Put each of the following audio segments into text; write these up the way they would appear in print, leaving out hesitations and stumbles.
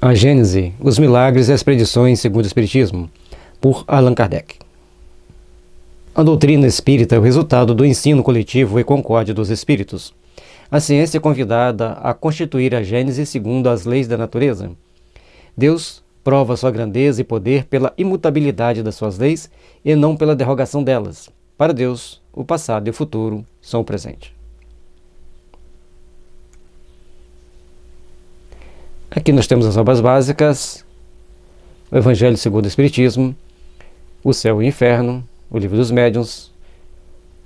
A Gênese, os milagres e as predições segundo o Espiritismo, por Allan Kardec. A doutrina espírita é o resultado do ensino coletivo e concórdia dos espíritos. A ciência é convidada a constituir a Gênese segundo as leis da natureza. Deus prova sua grandeza e poder pela imutabilidade das suas leis e não pela derrogação delas. Para Deus, o passado e o futuro são o presente. Aqui nós temos as obras básicas, o Evangelho segundo o Espiritismo, o Céu e o Inferno, o Livro dos Médiuns,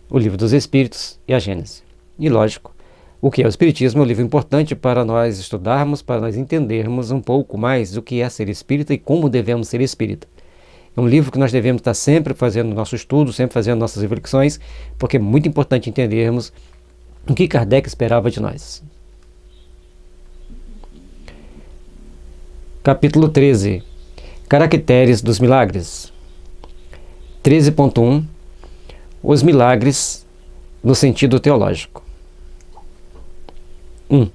o Livro dos Espíritos e a Gênese. E lógico, o que é o Espiritismo é um livro importante para nós estudarmos, para nós entendermos um pouco mais o que é ser espírita e como devemos ser espírita. É um livro que nós devemos estar sempre fazendo nosso estudo, sempre fazendo nossas reflexões, porque é muito importante entendermos o que Kardec esperava de nós. Capítulo 13. Caracteres dos milagres. 13.1. Os milagres no sentido teológico. 1.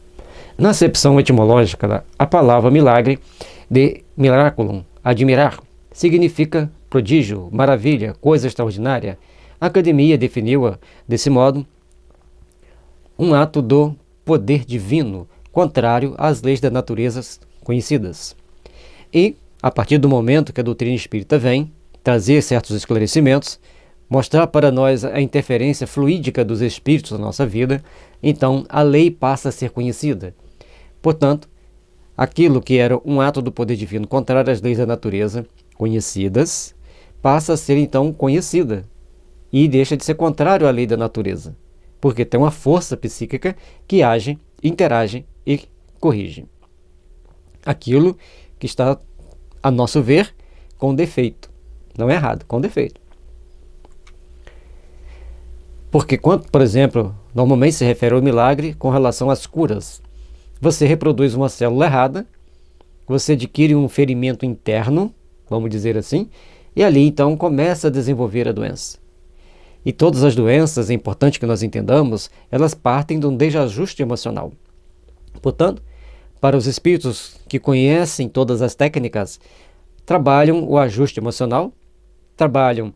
Na acepção etimológica, a palavra milagre, de miraculum, admirar, significa prodígio, maravilha, coisa extraordinária. A Academia definiu-a desse modo: um ato do poder divino, contrário às leis da natureza conhecidas. E, a partir do momento que a doutrina espírita vem trazer certos esclarecimentos, mostrar para nós a interferência fluídica dos espíritos na nossa vida, então a lei passa a ser conhecida. Portanto, aquilo que era um ato do poder divino contrário às leis da natureza conhecidas, passa a ser então conhecida e deixa de ser contrário à lei da natureza, porque tem uma força psíquica que age, interage e corrige aquilo que está, a nosso ver, com defeito. Não é errado, com defeito. Porque quando, por exemplo, normalmente se refere ao milagre com relação às curas. Você reproduz uma célula errada, você adquire um ferimento interno, vamos dizer assim, e ali então começa a desenvolver a doença. E todas as doenças, é importante que nós entendamos, elas partem de um desajuste emocional. Portanto, para os espíritos que conhecem todas as técnicas, trabalham o ajuste emocional, trabalham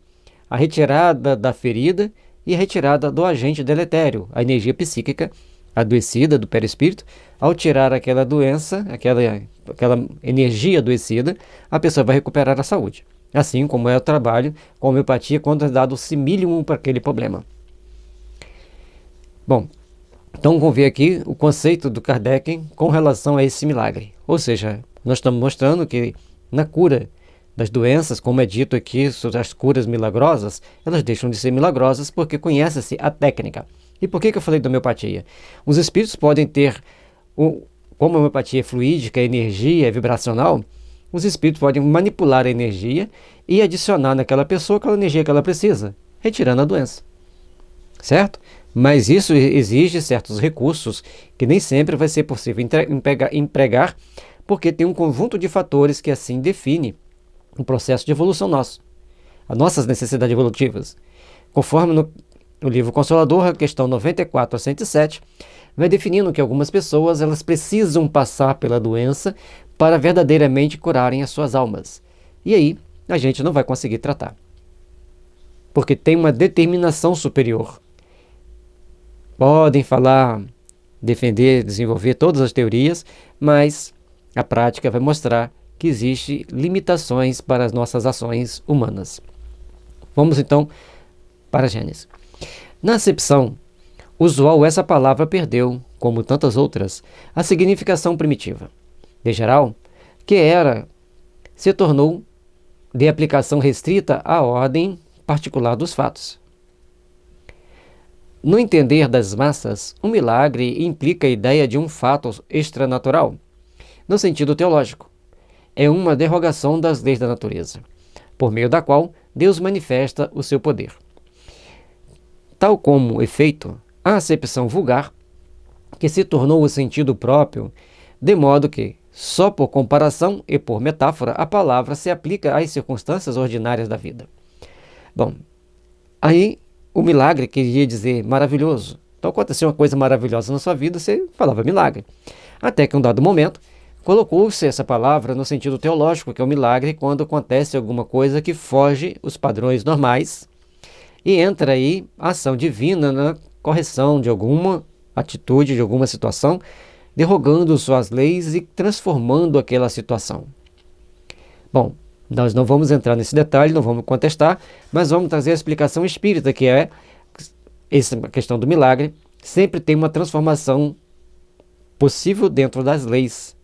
a retirada da ferida e a retirada do agente deletério, a energia psíquica adoecida do perispírito. Ao tirar aquela doença, aquela energia adoecida, a pessoa vai recuperar a saúde. Assim como é o trabalho com a homeopatia quando é dado o simílimum para aquele problema. Bom, então vamos ver aqui o conceito do Kardec com relação a esse milagre. Ou seja, nós estamos mostrando que na cura das doenças, como é dito aqui sobre as curas milagrosas, elas deixam de ser milagrosas porque conhece-se a técnica. E por que eu falei da homeopatia? Os espíritos podem ter, como a homeopatia é fluídica, energia, é vibracional, os espíritos podem manipular a energia e adicionar naquela pessoa aquela energia que ela precisa, retirando a doença. Certo? Mas isso exige certos recursos que nem sempre vai ser possível empregar, porque tem um conjunto de fatores que assim define o processo de evolução nosso, as nossas necessidades evolutivas. Conforme no livro Consolador, a questão 94 a 107, vai definindo que algumas pessoas elas precisam passar pela doença para verdadeiramente curarem as suas almas. E aí a gente não vai conseguir tratar, porque tem uma determinação superior. Podem falar, defender, desenvolver todas as teorias, mas a prática vai mostrar que existem limitações para as nossas ações humanas. Vamos então para a Gênese. Na acepção usual, essa palavra perdeu, como tantas outras, a significação primitiva. De geral, que era, se tornou de aplicação restrita à ordem particular dos fatos. No entender das massas, um milagre implica a ideia de um fato extranatural. No sentido teológico, é uma derrogação das leis da natureza, por meio da qual Deus manifesta o seu poder. Tal como efeito, a acepção vulgar, que se tornou o sentido próprio, de modo que, só por comparação e por metáfora, a palavra se aplica às circunstâncias ordinárias da vida. Bom, aí o milagre queria dizer maravilhoso. Então aconteceu uma coisa maravilhosa na sua vida, você falava milagre. Até que em um dado momento, colocou-se essa palavra no sentido teológico, que é o milagre, quando acontece alguma coisa que foge os padrões normais e entra aí a ação divina na correção de alguma atitude, de alguma situação, derrogando suas leis e transformando aquela situação. Bom, nós não vamos entrar nesse detalhe, não vamos contestar, mas vamos trazer a explicação espírita, que é essa questão do milagre, sempre tem uma transformação possível dentro das leis,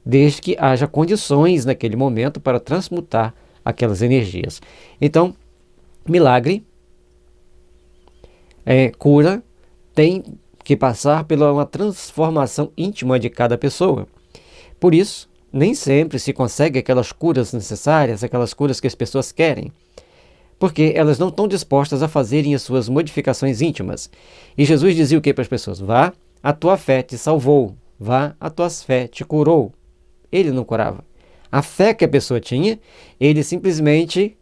desde que haja condições naquele momento para transmutar aquelas energias. Então, milagre, cura, tem que passar pela uma transformação íntima de cada pessoa. Por isso, nem sempre se consegue aquelas curas necessárias, aquelas curas que as pessoas querem, porque elas não estão dispostas a fazerem as suas modificações íntimas. E Jesus dizia o que para as pessoas? Vá, a tua fé te salvou. Vá, a tua fé te curou. Ele não curava. A fé que a pessoa tinha, ele simplesmente,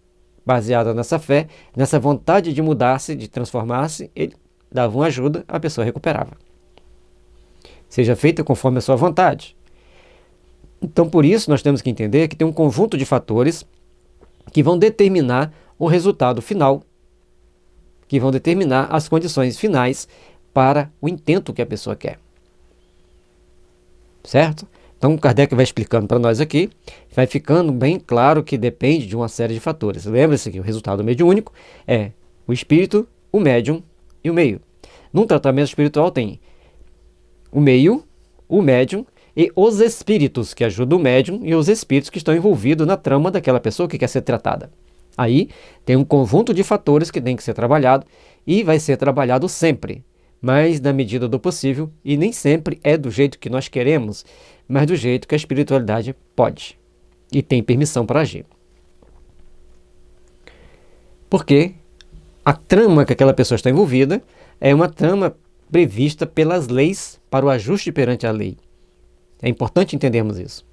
baseada nessa fé, nessa vontade de mudar-se, de transformar-se, ele dava uma ajuda, a pessoa recuperava. Seja feita conforme a sua vontade. Então, por isso, nós temos que entender que tem um conjunto de fatores que vão determinar o resultado final, que vão determinar as condições finais para o intento que a pessoa quer. Certo? Então, Kardec vai explicando para nós aqui, vai ficando bem claro que depende de uma série de fatores. Lembra-se que o resultado mediúnico é o espírito, o médium e o meio. Num tratamento espiritual tem o meio, o médium e os espíritos que ajudam o médium e os espíritos que estão envolvidos na trama daquela pessoa que quer ser tratada. Aí tem um conjunto de fatores que tem que ser trabalhado e vai ser trabalhado sempre, mas na medida do possível, e nem sempre é do jeito que nós queremos, mas do jeito que a espiritualidade pode e tem permissão para agir. Porque a trama que aquela pessoa está envolvida é uma trama prevista pelas leis para o ajuste perante a lei. É importante entendermos isso.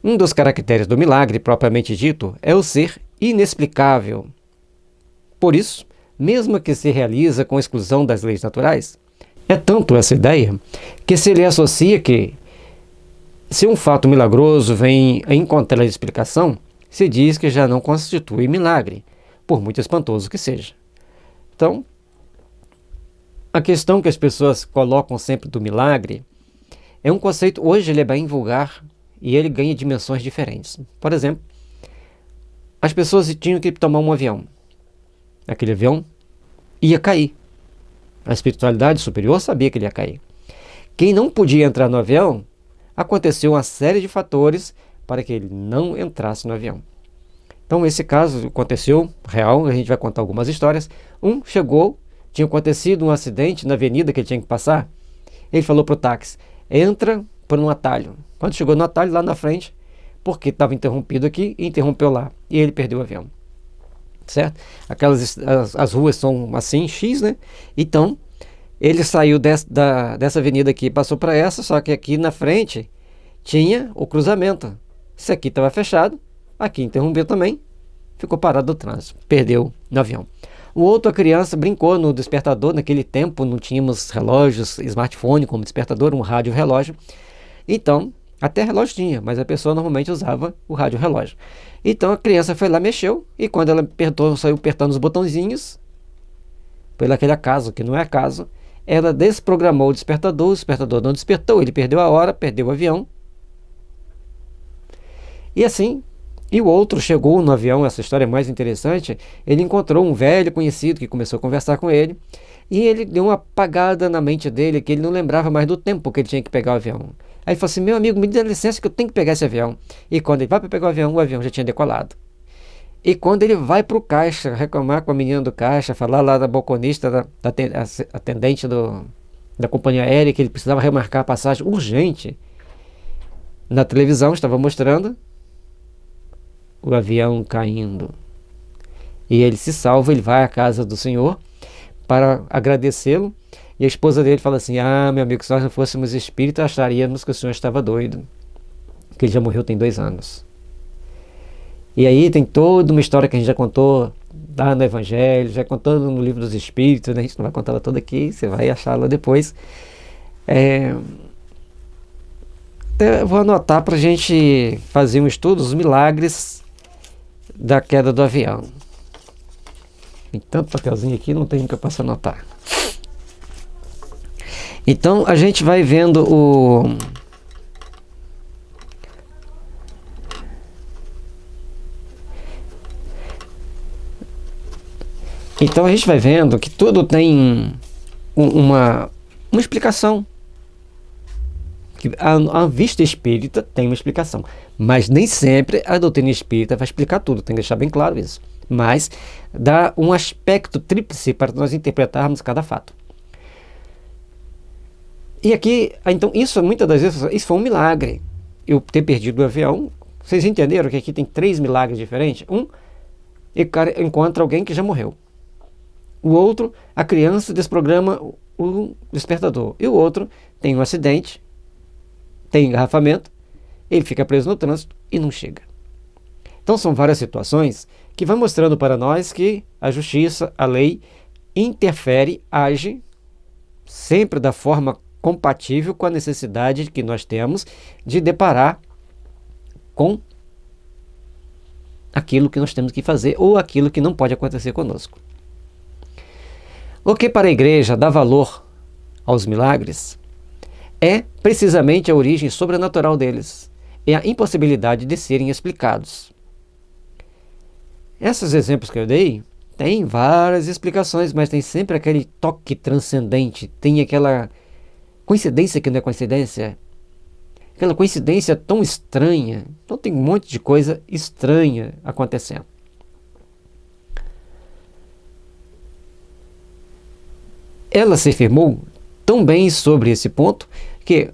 Um dos caracteres do milagre, propriamente dito, é o ser inexplicável. Por isso, mesmo que se realiza com exclusão das leis naturais, é tanto essa ideia que se lhe associa que, se um fato milagroso vem a encontrar a explicação, se diz que já não constitui milagre, por muito espantoso que seja. Então, a questão que as pessoas colocam sempre do milagre é um conceito, hoje ele é bem vulgar e ele ganha dimensões diferentes. Por exemplo, as pessoas tinham que tomar um avião. Aquele avião ia cair. A espiritualidade superior sabia que ele ia cair. Quem não podia entrar no avião, aconteceu uma série de fatores para que ele não entrasse no avião. Então, esse caso aconteceu, real, a gente vai contar algumas histórias. Chegou, tinha acontecido um acidente na avenida que ele tinha que passar. Ele falou para o táxi, entra por um atalho. Quando chegou no atalho, lá na frente, porque estava interrompido aqui, interrompeu lá. E ele perdeu o avião. Certo? As ruas são assim, X, né? Então, ele saiu dessa avenida aqui, passou para essa, só que aqui na frente tinha o cruzamento. Esse aqui estava fechado, aqui interrompeu também, ficou parado o trânsito, perdeu no avião. O outro, a criança brincou no despertador, naquele tempo não tínhamos relógios, smartphone como despertador, um rádio relógio. Então, até relógio tinha, mas a pessoa normalmente usava o rádio relógio. Então a criança foi lá, mexeu, e quando ela saiu apertando os botõezinhos, pelo aquele acaso, que não é acaso, ela desprogramou o despertador não despertou, ele perdeu a hora, perdeu o avião. E assim, e o outro chegou no avião, essa história é mais interessante, ele encontrou um velho conhecido que começou a conversar com ele, e ele deu uma apagada na mente dele, que ele não lembrava mais do tempo que ele tinha que pegar o avião. Aí ele falou assim, meu amigo, me dê licença que eu tenho que pegar esse avião. E quando ele vai para pegar o avião já tinha decolado. E quando ele vai para o caixa, reclamar com a menina do caixa, falar lá da balconista, da atendente da companhia aérea, que ele precisava remarcar a passagem urgente, na televisão estava mostrando o avião caindo. E ele se salva, ele vai à casa do senhor para agradecê-lo. E a esposa dele fala assim, meu amigo, se nós não fôssemos espíritas, acharíamos que o senhor estava doido, que ele já morreu tem 2 anos. E aí tem toda uma história que a gente já contou lá no Evangelho, já contou no Livro dos Espíritos, né? A gente não vai contar ela toda aqui, você vai achá-la depois. até vou anotar para a gente fazer um estudo dos milagres da queda do avião. Tem tanto papelzinho aqui, não tem que eu possa anotar. Então a gente vai vendo Então a gente vai vendo que tudo tem uma explicação. Que a vista espírita tem uma explicação, mas nem sempre a doutrina espírita vai explicar tudo, tem que deixar bem claro isso. Mas dá um aspecto tríplice para nós interpretarmos cada fato. E aqui, então, isso muitas das vezes, isso foi um milagre. Eu ter perdido o avião, vocês entenderam que aqui tem 3 milagres diferentes? E o cara encontra alguém que já morreu. O outro, a criança desprograma o despertador. E o outro tem um acidente, tem engarrafamento, ele fica preso no trânsito e não chega. Então são várias situações que vão mostrando para nós que a justiça, a lei, interfere, age sempre da forma compatível com a necessidade que nós temos de deparar com aquilo que nós temos que fazer ou aquilo que não pode acontecer conosco. O que para a igreja dá valor aos milagres é precisamente a origem sobrenatural deles e a impossibilidade de serem explicados. Esses exemplos que eu dei têm várias explicações, mas tem sempre aquele toque transcendente, tem aquela coincidência que não é coincidência, aquela coincidência tão estranha. Então tem um monte de coisa estranha acontecendo. Ela se afirmou tão bem sobre esse ponto que,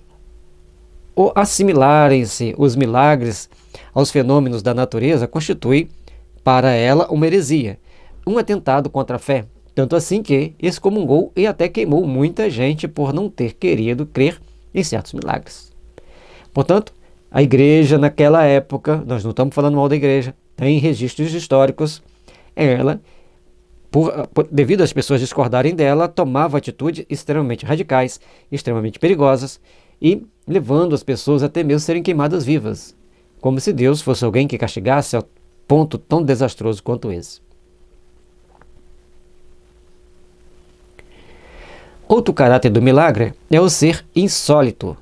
ao assimilarem-se os milagres aos fenômenos da natureza, constitui para ela uma heresia, um atentado contra a fé, tanto assim que excomungou e até queimou muita gente por não ter querido crer em certos milagres. Portanto, a igreja naquela época, nós não estamos falando mal da igreja, tem registros históricos, ela, devido às pessoas discordarem dela, tomava atitudes extremamente radicais, extremamente perigosas e levando as pessoas até mesmo serem queimadas vivas, como se Deus fosse alguém que castigasse ao ponto tão desastroso quanto esse. Outro caráter do milagre é o ser insólito,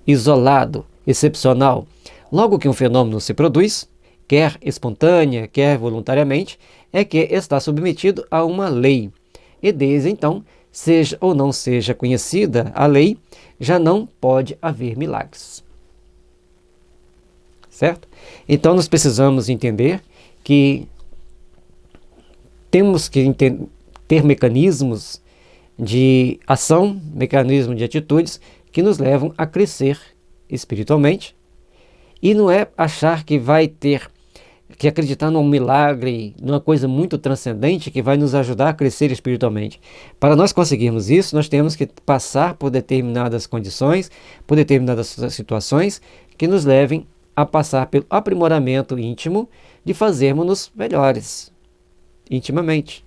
isolado, excepcional. Logo que um fenômeno se produz, quer espontânea, quer voluntariamente, é que está submetido a uma lei. E desde então, seja ou não seja conhecida a lei, já não pode haver milagres. Certo? Então nós precisamos entender que temos que ter mecanismos de ação, mecanismos de atitudes que nos levam a crescer espiritualmente. E não é achar que vai ter que acreditar num milagre, numa coisa muito transcendente que vai nos ajudar a crescer espiritualmente. Para nós conseguirmos isso, nós temos que passar por determinadas condições, por determinadas situações que nos levem a passar pelo aprimoramento íntimo de fazermos-nos melhores, intimamente.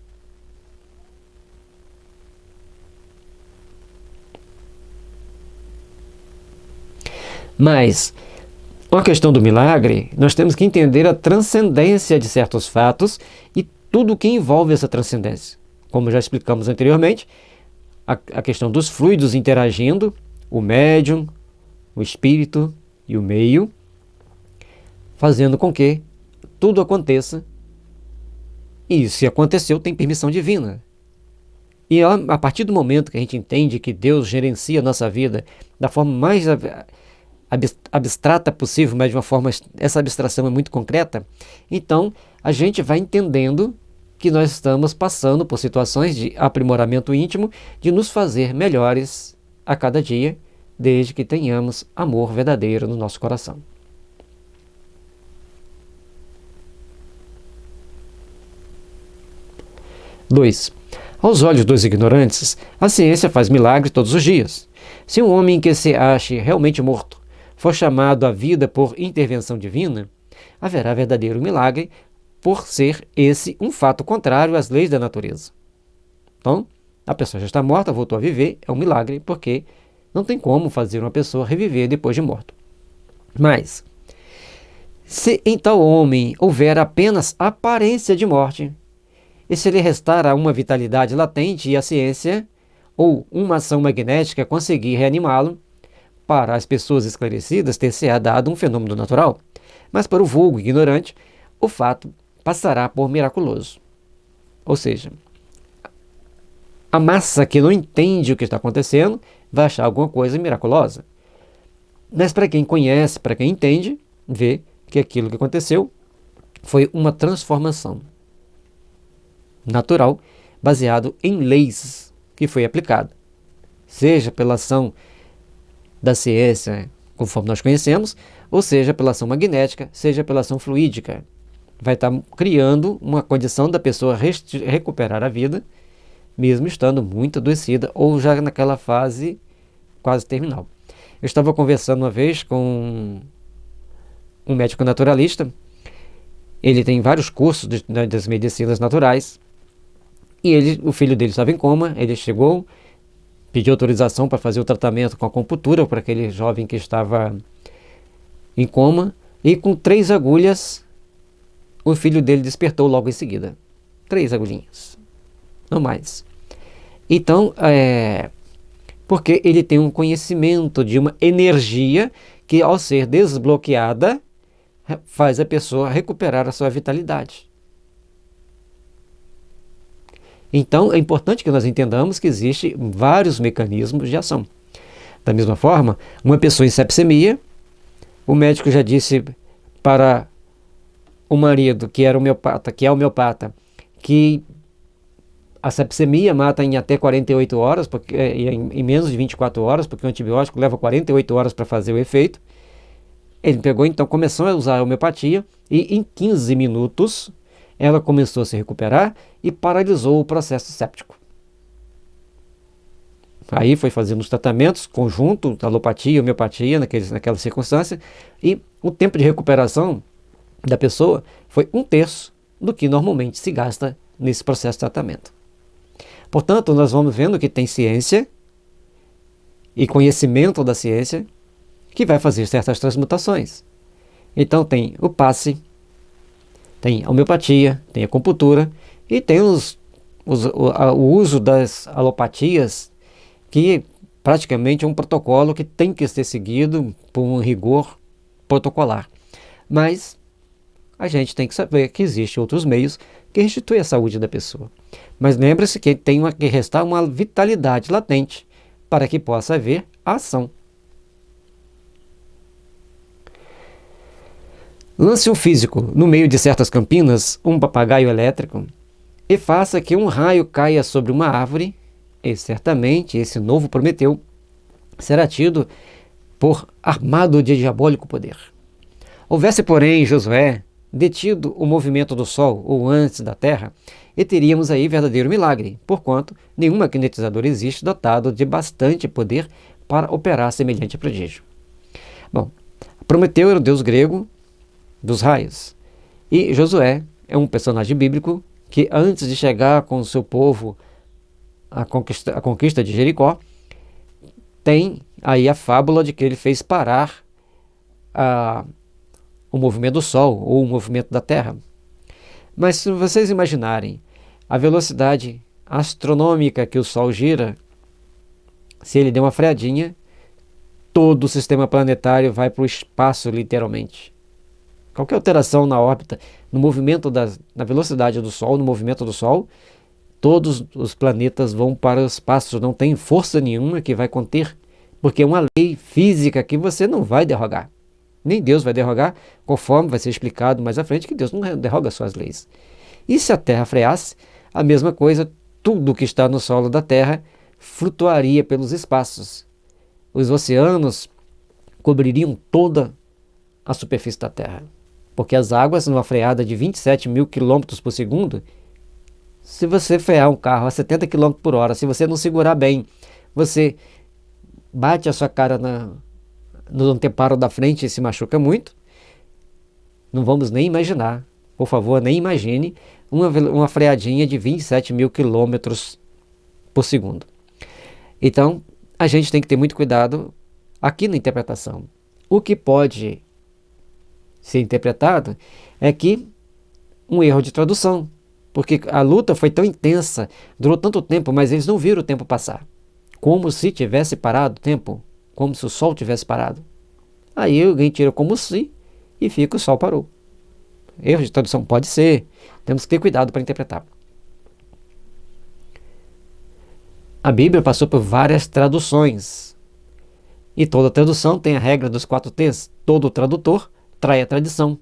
Mas, com a questão do milagre, nós temos que entender a transcendência de certos fatos e tudo o que envolve essa transcendência. Como já explicamos anteriormente, a questão dos fluidos interagindo, o médium, o espírito e o meio, fazendo com que tudo aconteça. E se aconteceu, tem permissão divina. E a partir do momento que a gente entende que Deus gerencia a nossa vida da forma mais abstrata possível, mas de uma forma, essa abstração é muito concreta, então a gente vai entendendo que nós estamos passando por situações de aprimoramento íntimo, de nos fazer melhores a cada dia, desde que tenhamos amor verdadeiro no nosso coração. Dois. Aos olhos dos ignorantes, a ciência faz milagre todos os dias. Se um homem que se ache realmente morto for chamado à vida por intervenção divina, haverá verdadeiro milagre por ser esse um fato contrário às leis da natureza. Então, a pessoa já está morta, voltou a viver, é um milagre, porque não tem como fazer uma pessoa reviver depois de morto. Mas, se em tal homem houver apenas aparência de morte, e se lhe restar uma vitalidade latente e a ciência, ou uma ação magnética conseguir reanimá-lo, para as pessoas esclarecidas ter-se-á dado um fenômeno natural, mas para o vulgo ignorante, o fato passará por miraculoso. Ou seja, a massa que não entende o que está acontecendo vai achar alguma coisa miraculosa. Mas para quem conhece, para quem entende, vê que aquilo que aconteceu foi uma transformação natural, baseado em leis que foi aplicada, seja pela ação da ciência, conforme nós conhecemos, ou seja pela ação magnética, seja pela ação fluídica. Vai estar criando uma condição da pessoa recuperar a vida, mesmo estando muito adoecida ou já naquela fase quase terminal. Eu estava conversando uma vez com um médico naturalista. Ele tem vários cursos das medicinas naturais. E o filho dele estava em coma. Ele chegou, pediu autorização para fazer o tratamento com acupuntura para aquele jovem que estava em coma. E com 3 agulhas, o filho dele despertou logo em seguida. 3 agulhinhas, não mais. Então, porque ele tem um conhecimento de uma energia que, ao ser desbloqueada, faz a pessoa recuperar a sua vitalidade. Então, é importante que nós entendamos que existem vários mecanismos de ação. Da mesma forma, uma pessoa em sepsemia, o médico já disse para o marido, que é homeopata, que a sepsemia mata em até 48 horas, em menos de 24 horas, porque o antibiótico leva 48 horas para fazer o efeito. Ele pegou, então, começou a usar a homeopatia e em 15 minutos ela começou a se recuperar e paralisou o processo séptico. Aí foi fazendo os tratamentos conjunto, alopatia e homeopatia naquela circunstância, e o tempo de recuperação da pessoa foi 1/3 do que normalmente se gasta nesse processo de tratamento. Portanto, nós vamos vendo que tem ciência e conhecimento da ciência que vai fazer certas transmutações. Então tem o passe, tem a homeopatia, tem a acupuntura e tem o uso das alopatias, que praticamente é um protocolo que tem que ser seguido por um rigor protocolar. Mas a gente tem que saber que existem outros meios que restituem a saúde da pessoa. Mas lembre-se que tem que restar uma vitalidade latente para que possa haver ação. Lance um físico no meio de certas campinas, um papagaio elétrico, e faça que um raio caia sobre uma árvore, e certamente esse novo Prometeu será tido por armado de diabólico poder. Houvesse, porém, Josué detido o movimento do Sol ou antes da Terra, e teríamos aí verdadeiro milagre, porquanto nenhum magnetizador existe dotado de bastante poder para operar semelhante prodígio. Bom, Prometeu era o deus grego dos raios, e Josué é um personagem bíblico que, antes de chegar com o seu povo à conquista de Jericó, tem aí a fábula de que ele fez parar o movimento do Sol ou o movimento da Terra. Mas se vocês imaginarem a velocidade astronômica que o Sol gira, se ele der uma freadinha, todo o sistema planetário vai para o espaço, literalmente. Qualquer alteração na órbita, no movimento na velocidade do Sol, no movimento do Sol, todos os planetas vão para o espaço, não tem força nenhuma que vai conter, porque é uma lei física que você não vai derrogar. Nem Deus vai derrogar, conforme vai ser explicado mais à frente, que Deus não derroga suas leis. E se a Terra freasse, a mesma coisa, tudo que está no solo da Terra flutuaria pelos espaços. Os oceanos cobririam toda a superfície da Terra, porque as águas, numa freada de 27 mil km por segundo, se você frear um carro a 70 km por hora, se você não segurar bem, você bate a sua cara no anteparo da frente e se machuca muito. Não vamos nem imaginar, por favor, nem imagine uma freadinha de 27 mil km por segundo. Então, a gente tem que ter muito cuidado aqui na interpretação. O que pode ser interpretado é que um erro de tradução, porque a luta foi tão intensa, durou tanto tempo, mas eles não viram o tempo passar, como se tivesse parado o tempo, como se o sol tivesse parado. Aí alguém tira como se e fica o sol parou. Erro de tradução pode ser, temos que ter cuidado para interpretar. A Bíblia passou por várias traduções, e toda tradução tem a regra dos 4 T's. Todo tradutor trai a tradição,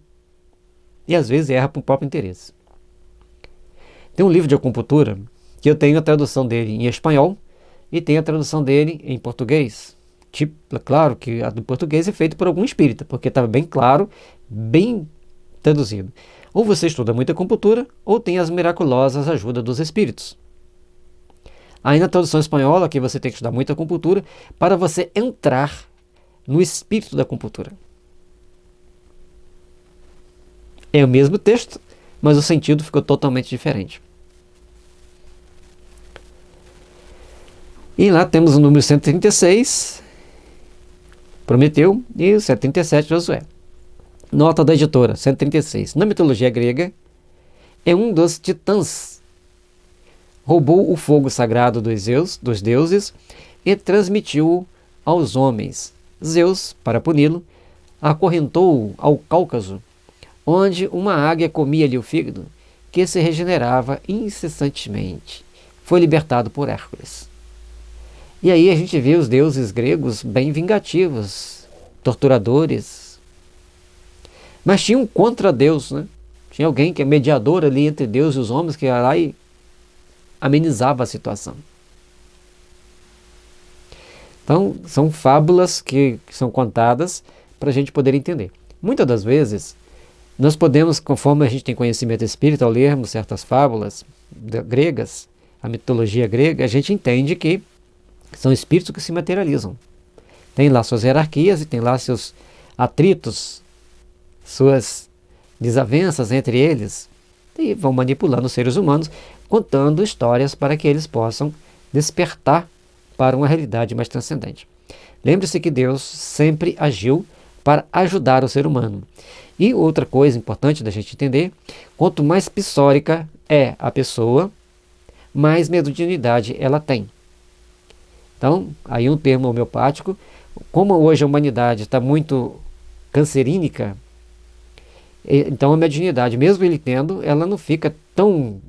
e às vezes erra por próprio interesse. Tem um livro de acupuntura que eu tenho a tradução dele em espanhol e tenho a tradução dele em português. Claro que a do português é feita por algum espírita, porque estava bem claro, bem traduzido. Ou você estuda muita acupuntura, ou tem as miraculosas ajudas dos espíritos. Aí na tradução espanhola, que você tem que estudar muita acupuntura para você entrar no espírito da acupuntura. É o mesmo texto, mas o sentido ficou totalmente diferente. E lá temos o número 136, Prometeu, e o 137, Josué. Nota da editora, 136. Na mitologia grega, é um dos titãs. Roubou o fogo sagrado dos deuses e transmitiu-o aos homens. Zeus, para puni-lo, acorrentou-o ao Cáucaso, onde uma águia comia-lhe o fígado, que se regenerava incessantemente. Foi libertado por Hércules. E aí a gente vê os deuses gregos bem vingativos, torturadores. Mas tinha um contra-deus, né? Tinha alguém que é mediador ali entre Deus e os homens, que ia lá e amenizava a situação. Então, são fábulas que são contadas para a gente poder entender. Muitas das vezes, nós podemos, conforme a gente tem conhecimento espírita, ao lermos certas fábulas gregas, a mitologia grega, a gente entende que são espíritos que se materializam. Tem lá suas hierarquias e tem lá seus atritos, suas desavenças entre eles, e vão manipulando os seres humanos, contando histórias para que eles possam despertar para uma realidade mais transcendente. Lembre-se que Deus sempre agiu para ajudar o ser humano. E outra coisa importante da gente entender, quanto mais psórica é a pessoa, mais mediunidade ela tem. Então, aí um termo homeopático, como hoje a humanidade está muito cancerínica, então a mediunidade, mesmo ele tendo, ela não fica tão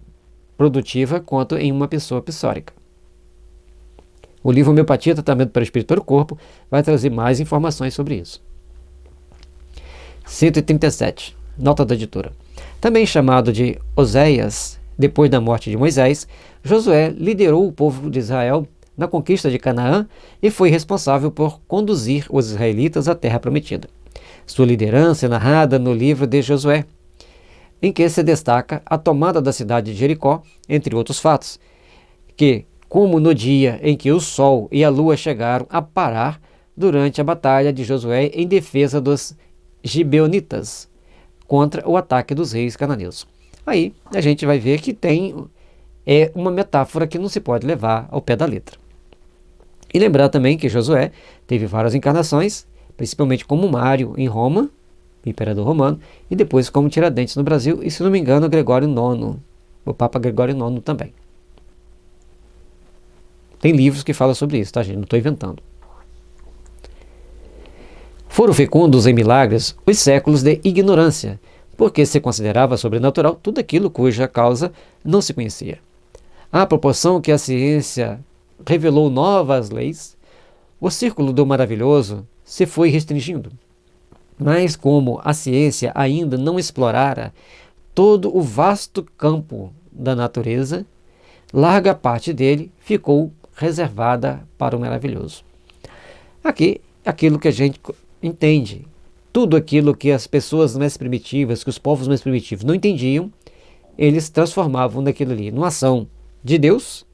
produtiva quanto em uma pessoa psórica. O livro Homeopatia, Tratamento para o Espírito e para o Corpo, vai trazer mais informações sobre isso. 137. Nota da editora. Também chamado de Oséias, depois da morte de Moisés, Josué liderou o povo de Israel na conquista de Canaã e foi responsável por conduzir os israelitas à terra prometida. Sua liderança é narrada no livro de Josué, em que se destaca a tomada da cidade de Jericó, entre outros fatos, que, como no dia em que o sol e a lua chegaram a parar durante a batalha de Josué em defesa dos gibeonitas, contra o ataque dos reis cananeus. Aí a gente vai ver que é uma metáfora que não se pode levar ao pé da letra. E lembrar também que Josué teve várias encarnações, principalmente como Mário em Roma, imperador romano, e depois como Tiradentes no Brasil, e se não me engano Gregório IX, o Papa Gregório IX também. Tem livros que falam sobre isso, tá gente? Não estou inventando. Foram fecundos em milagres os séculos de ignorância, porque se considerava sobrenatural tudo aquilo cuja causa não se conhecia. À proporção que a ciência revelou novas leis, o círculo do maravilhoso se foi restringindo. Mas como a ciência ainda não explorara todo o vasto campo da natureza, larga parte dele ficou reservada para o maravilhoso. Aqui, aquilo que a gente entende, tudo aquilo que as pessoas mais primitivas, que os povos mais primitivos não entendiam, eles transformavam naquilo ali, numa ação de Deus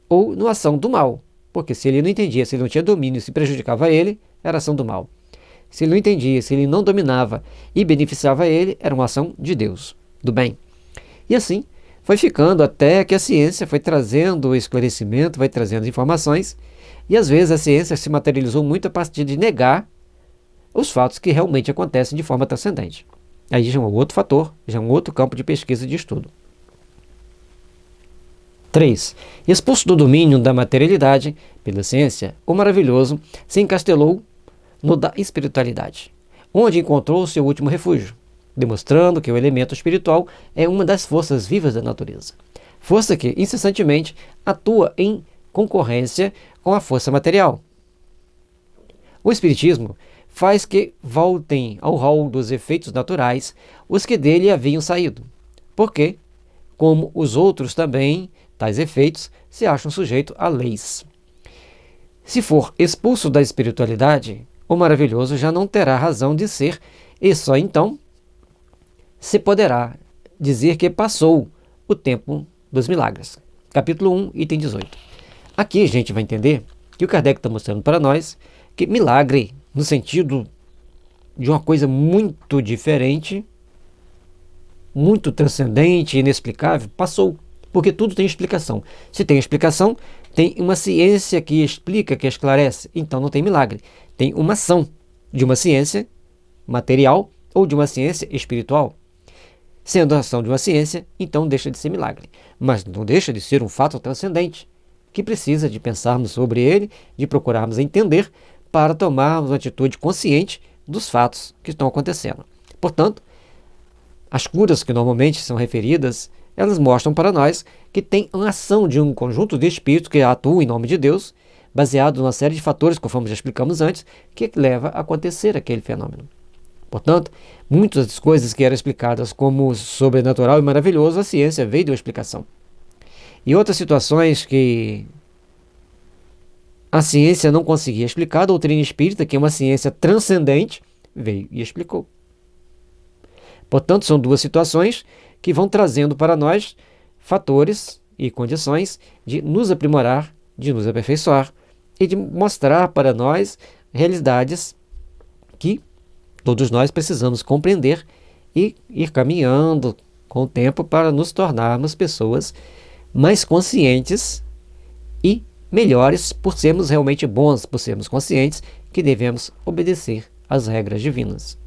ou numa ação do mal. Porque se ele não entendia, se ele não tinha domínio, se prejudicava ele, era ação do mal. Se ele não entendia, se ele não dominava e beneficiava ele, era uma ação de Deus, do bem. E assim foi ficando até que a ciência foi trazendo o esclarecimento, vai trazendo informações, e às vezes a ciência se materializou muito a partir de negar os fatos que realmente acontecem de forma transcendente. Aí já é um outro fator, já é um outro campo de pesquisa e de estudo. 3. Expulso do domínio da materialidade pela ciência, o maravilhoso se encastelou no da espiritualidade, onde encontrou seu último refúgio, demonstrando que o elemento espiritual é uma das forças vivas da natureza. Força que, incessantemente, atua em concorrência com a força material. O Espiritismo faz que voltem ao rol dos efeitos naturais os que dele haviam saído, porque, como os outros também, tais efeitos se acham sujeitos a leis. Se for expulso da espiritualidade, o maravilhoso já não terá razão de ser, e só então se poderá dizer que passou o tempo dos milagres. Capítulo 1, item 18. Aqui a gente vai entender que o Kardec está mostrando para nós que milagre, no sentido de uma coisa muito diferente, muito transcendente, inexplicável, passou. Porque tudo tem explicação. Se tem explicação, tem uma ciência que explica, que esclarece. Então não tem milagre. Tem uma ação de uma ciência material ou de uma ciência espiritual. Sendo a ação de uma ciência, então deixa de ser milagre. Mas não deixa de ser um fato transcendente, que precisa de pensarmos sobre ele, de procurarmos entender, para tomarmos uma atitude consciente dos fatos que estão acontecendo. Portanto, as curas que normalmente são referidas, elas mostram para nós que tem uma ação de um conjunto de espíritos que atuam em nome de Deus, baseado numa série de fatores, conforme já explicamos antes, que leva a acontecer aquele fenômeno. Portanto, muitas das coisas que eram explicadas como sobrenatural e maravilhoso, a ciência veio de uma explicação. E outras situações que a ciência não conseguia explicar, a doutrina espírita, que é uma ciência transcendente, veio e explicou. Portanto, são duas situações que vão trazendo para nós fatores e condições de nos aprimorar, de nos aperfeiçoar e de mostrar para nós realidades que todos nós precisamos compreender e ir caminhando com o tempo para nos tornarmos pessoas mais conscientes e melhores por sermos realmente bons, por sermos conscientes que devemos obedecer às regras divinas.